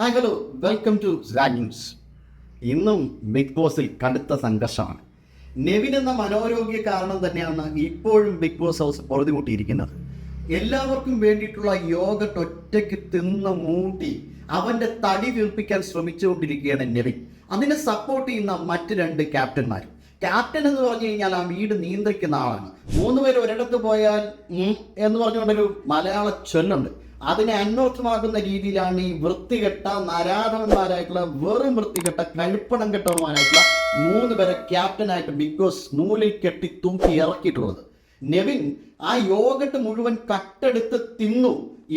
Hi hello welcome to news. ഇന്നും big ബോസിൽ കടുത്ത സംഘർഷമാണ്. നെവിൻ എന്ന മനോരോഗ്യ കാരണം തന്നെയാണ് ഇപ്പോഴും ബിഗ് ബോസ് ഹൗസ് പൊറുതിമുട്ടിയിരിക്കുന്നത്. എല്ലാവർക്കും വേണ്ടിയിട്ടുള്ള യോഗട്ട് ഒറ്റയ്ക്ക് തിന്ന് മൂട്ടി അവന്റെ തടി വീർപ്പിക്കാൻ ശ്രമിച്ചുകൊണ്ടിരിക്കുകയാണ് നെവിൻ. അതിനെ സപ്പോർട്ട് ചെയ്യുന്ന മറ്റ് രണ്ട് ക്യാപ്റ്റന്മാർ. ക്യാപ്റ്റൻ എന്ന് പറഞ്ഞു കഴിഞ്ഞാൽ ആ വീട് നിയന്ത്രിക്കുന്ന ആളാണ്. 3 പേര് ഒരിടത്ത് പോയാൽ എന്ന് പറഞ്ഞുകൊണ്ടൊരു മലയാള ചൊല്ലുണ്ട്. അതിനെ അന്വർത്ഥമാക്കുന്ന രീതിയിലാണ് ഈ വൃത്തികെട്ട നരാധവന്മാരായിട്ടുള്ള വെറും വൃത്തികെട്ട കഴുപ്പണം കെട്ടവന്മാരായിട്ടുള്ള 3 പേരെ ക്യാപ്റ്റനായിട്ട് ബിഗ് ബോസ് നൂലിൽ കെട്ടി തൂക്കി ഇറക്കിയിട്ടുള്ളത്. നെവിൻ ആ യോഗട്ട് മുഴുവൻ കട്ടെടുത്ത് തിന്നു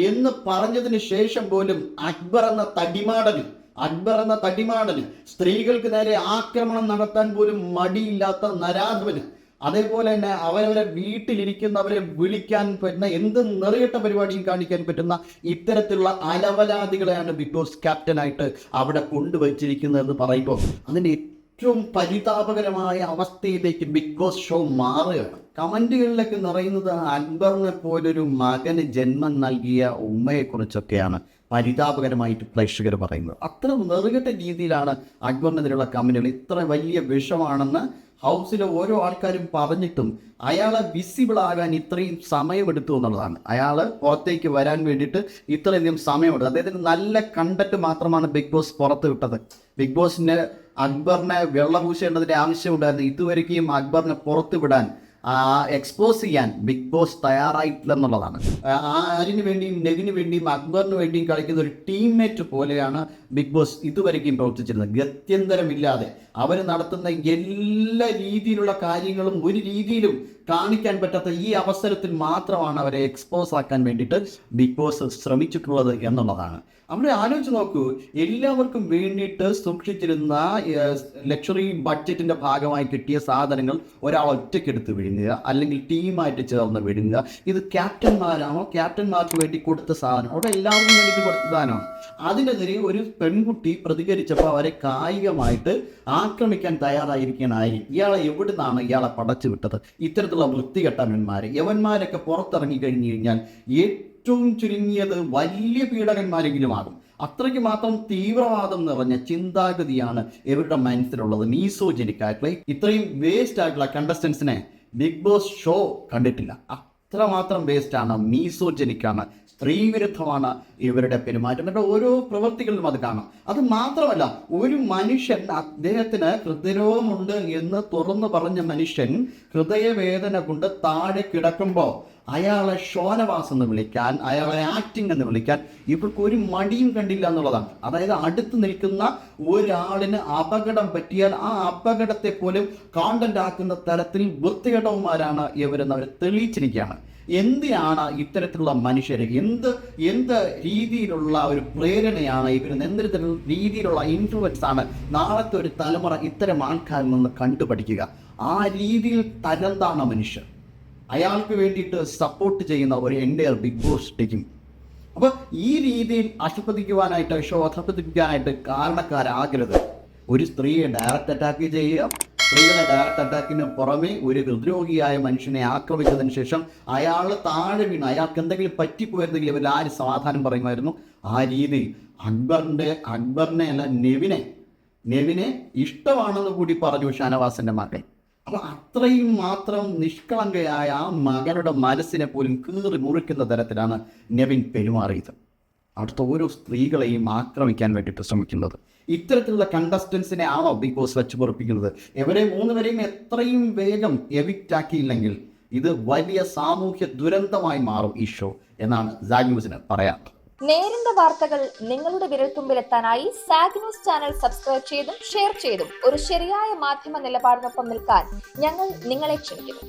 എന്ന് പറഞ്ഞതിന് ശേഷം പോലും അക്ബർ എന്ന തടിമാടന് സ്ത്രീകൾക്ക് നേരെ ആക്രമണം നടത്താൻ പോലും മടിയില്ലാത്ത നരാധവന്, അതേപോലെ തന്നെ അവരവരെ വീട്ടിലിരിക്കുന്നവരെ വിളിക്കാൻ പറ്റുന്ന എന്ത് നെറികെട്ട പരിപാടിയും കാണിക്കാൻ പറ്റുന്ന ഇത്തരത്തിലുള്ള അലവലാദികളെയാണ് ബിഗ് ബോസ് ക്യാപ്റ്റനായിട്ട് അവിടെ കൊണ്ടുവച്ചിരിക്കുന്നതെന്ന് പറയുമ്പോൾ അതിൻ്റെ ഏറ്റവും പരിതാപകരമായ അവസ്ഥയിലേക്ക് ബിഗ് ബോസ് ഷോ മാറുകയാണ്. കമന്റുകളിലൊക്കെ നിറയുന്നത് അക്ബറിനെ പോലൊരു മകന് ജന്മം നൽകിയ ഉമ്മയെക്കുറിച്ചൊക്കെയാണ് പരിതാപകരമായിട്ട് പ്രേക്ഷകർ പറയുന്നത്. അത്ര നെറുകെട്ട രീതിയിലാണ് അക്ബറിനെതിരെയുള്ള കമന്റുകൾ. ഇത്ര വലിയ വിഷമാണെന്ന് ഹൗസിലെ ഓരോ ആൾക്കാരും പറഞ്ഞിട്ടും അയാളെ വിസിബിൾ ആകാൻ ഇത്രയും സമയമെടുത്തു എന്നുള്ളതാണ്. അയാൾ പുറത്തേക്ക് വരാൻ വേണ്ടിയിട്ട് ഇത്രയധികം സമയമെടുത്തു. അദ്ദേഹത്തിന് നല്ല കണ്ടന്റ് മാത്രമാണ് ബിഗ് ബോസ് പുറത്ത് വിട്ടത്. ബിഗ് ബോസിന് അക്ബറിനെ വെള്ളപൂശേണ്ടതിൻ്റെ ആവശ്യമുണ്ടായിരുന്നു. ഇതുവരെയും അക്ബറിനെ പുറത്ത് വിടാൻ എക്സ്പോസ് ചെയ്യാൻ ബിഗ് ബോസ് തയ്യാറായിട്ടില്ലെന്നുള്ളതാണ്. ആരിന് വേണ്ടിയും നെവിന് വേണ്ടിയും അക്ബറിന് വേണ്ടിയും കളിക്കുന്ന ഒരു ടീംമേറ്റ് പോലെയാണ് ബിഗ് ബോസ് ഇതുവരെയും പ്രവർത്തിച്ചിരുന്നത്. ഗത്യന്തരമില്ലാതെ അവർ നടത്തുന്ന എല്ലാ രീതിയിലുള്ള കാര്യങ്ങളും ഒരു രീതിയിലും കാണിക്കാൻ പറ്റാത്ത ഈ അവസരത്തിൽ മാത്രമാണ് അവരെ എക്സ്പോസ് ആക്കാൻ വേണ്ടിയിട്ട് ബിഗ് ബോസ് ശ്രമിച്ചിട്ടുള്ളത് എന്നുള്ളതാണ്. അവിടെ ആലോചിച്ച് നോക്കൂ, എല്ലാവർക്കും വേണ്ടിയിട്ട് സൂക്ഷിച്ചിരുന്ന ലക്ഷറി ബഡ്ജറ്റിന്റെ ഭാഗമായി കിട്ടിയ സാധനങ്ങൾ ഒരാൾ ഒറ്റയ്ക്കെടുത്ത് വിഴുങ്ങുക, അല്ലെങ്കിൽ ടീമായിട്ട് ചേർന്ന് വിഴുങ്ങുക. ഇത് ക്യാപ്റ്റന്മാരാണോ? ക്യാപ്റ്റന്മാർക്ക് വേണ്ടി കൊടുത്ത സാധനം അവിടെ എല്ലാവർക്കും വേണ്ടിയിട്ട് കൊടുത്ത സാധനമാണ്. അതിനെതിരെ ഒരു പെൺകുട്ടി പ്രതികരിച്ചപ്പോൾ അവരെ കായികമായിട്ട് ആക്രമിക്കാൻ തയ്യാറായിരിക്കണായിരിക്കും. ഇയാളെ എവിടുന്നാണ് ഇയാളെ പടച്ചു വിട്ടത്? ഇത്തരത്തിലുള്ള വൃത്തികെട്ടവന്മാർ യവന്മാരൊക്കെ പുറത്തിറങ്ങി കഴിഞ്ഞു കഴിഞ്ഞാൽ ഏറ്റവും ചുരുങ്ങിയത് വലിയ പീഡകന്മാരെങ്കിലും ആകും. അത്രയ്ക്ക് മാത്രം തീവ്രവാദം നിറഞ്ഞ ചിന്താഗതിയാണ് ഇവരുടെ മനസ്സിലുള്ളത്. മീസോജനിക്കായിട്ടുള്ള ഇത്രയും വേസ്റ്റ് ആയിട്ടുള്ള കണ്ടസ്റ്റൻസിനെ ബിഗ് ബോസ് ഷോ കണ്ടിട്ടില്ല. അത്രമാത്രം വേസ്റ്റാണ്, മീസോജനിക്കാണ്, സ്ത്രീവിരുദ്ധമാണ് ഇവരുടെ പെരുമാറ്റം. എന്നിട്ട് ഓരോ പ്രവൃത്തികളിലും അത് കാണാം. അത് മാത്രമല്ല, ഒരു മനുഷ്യൻ അദ്ദേഹത്തിന് ഹൃദയരോഗമുണ്ട് എന്ന് തുറന്നു പറഞ്ഞ മനുഷ്യൻ ഹൃദയവേദന കൊണ്ട് താഴെ കിടക്കുമ്പോൾ അയാളെ ഷോനവാസ് എന്ന് വിളിക്കാൻ, അയാളെ ആക്ടിങ് എന്ന് വിളിക്കാൻ ഇവർക്ക് ഒരു മടിയും കണ്ടില്ല എന്നുള്ളതാണ്. അതായത് അടുത്ത് നിൽക്കുന്ന ഒരാളിന് അപകടം പറ്റിയാൽ ആ അപകടത്തെ പോലും കോണ്ടന്റ് ആക്കുന്ന തരത്തിൽ വൃത്തികെട്ടവന്മാരാണ് ഇവരെന്ന് അവർ തെളിയിച്ചിരിക്കുകയാണ്. എന്തിനാണ് ഇത്തരത്തിലുള്ള മനുഷ്യരെ എന്ത് രീതിയിലുള്ള ഒരു പ്രേരണയാണ് ഇവരെന്ന്, എന്ത് രീതിയിലുള്ള ഇൻഫ്ലുവൻസ് ആണ് നാളത്തെ ഒരു തലമുറ ഇത്തരം ആൾക്കാരിൽ നിന്ന് കണ്ടുപഠിക്കുക? ആ രീതിയിൽ തരംതാണ് മനുഷ്യർ. അയാൾക്ക് വേണ്ടിയിട്ട് സപ്പോർട്ട് ചെയ്യുന്ന ഒരു എൻ്റയർ ബിഗ് ബോസ് ടീം. അപ്പോൾ ഈ രീതിയിൽ അധപ്പതിക്കുവാനായിട്ട്, ഷോ അധപ്പതിപ്പിക്കാനായിട്ട് കാരണക്കാരാകരുത്. ഒരു സ്ത്രീയെ ഡയറക്റ്റ് അറ്റാക്ക് ചെയ്യുക, സ്ത്രീകളെ ഡയറക്റ്റ് അറ്റാക്കിന് പുറമെ ഒരു ഹൃദ്രോഗിയായ മനുഷ്യനെ ആക്രമിച്ചതിന് ശേഷം അയാൾ താഴെ വീണ് അയാൾക്ക് എന്തെങ്കിലും പറ്റിപ്പോയിരുന്നെങ്കിൽ ഇവർ ആര് സമാധാനം പറയുമായിരുന്നു? ആ രീതിയിൽ അക്ബറിനെ അല്ല നെവിനെ ഇഷ്ടമാണെന്ന് കൂടി പറഞ്ഞു ഷാനവാസിന്റെ മകൻ. അപ്പൊ അത്രയും മാത്രം നിഷ്കളങ്കയായ ആ മകനുടെ മനസ്സിനെ പോലും കീറി മുറിക്കുന്ന തരത്തിലാണ് നെവിൻ പെരുമാറിയത്. അടുത്ത ഓരോ സ്ത്രീകളെയും ആക്രമിക്കാൻ വേണ്ടിയിട്ട് ശ്രമിക്കുന്നത്. ഇത്തരത്തിലുള്ള കണ്ടസ്റ്റൻസിനെ ആണോ ബിഗ് ബോസ് വെച്ച് പൊറപ്പിക്കുന്നത്? ഇവരെ 3 പേരെയും എത്രയും വേഗം എവിക്റ്റ് ആക്കിയില്ലെങ്കിൽ ഇത് വലിയ സാമൂഹ്യ ദുരന്തമായി മാറും ഈ ഷോ എന്നാണ് ന്യൂസിന് പറയാം. നേരിന്റെ വാർത്തകൾ നിങ്ങളുടെ വിരൽത്തുമ്പിലെത്താനായി ന്യൂസ് ചാനൽ സബ്സ്ക്രൈബ് ചെയ്തും ഷെയർ ചെയ്തും ഒരു ശരിയായ മാധ്യമ നിലപാടിനൊപ്പം നിൽക്കാൻ ഞങ്ങൾ നിങ്ങളെ ക്ഷണിക്കുന്നു.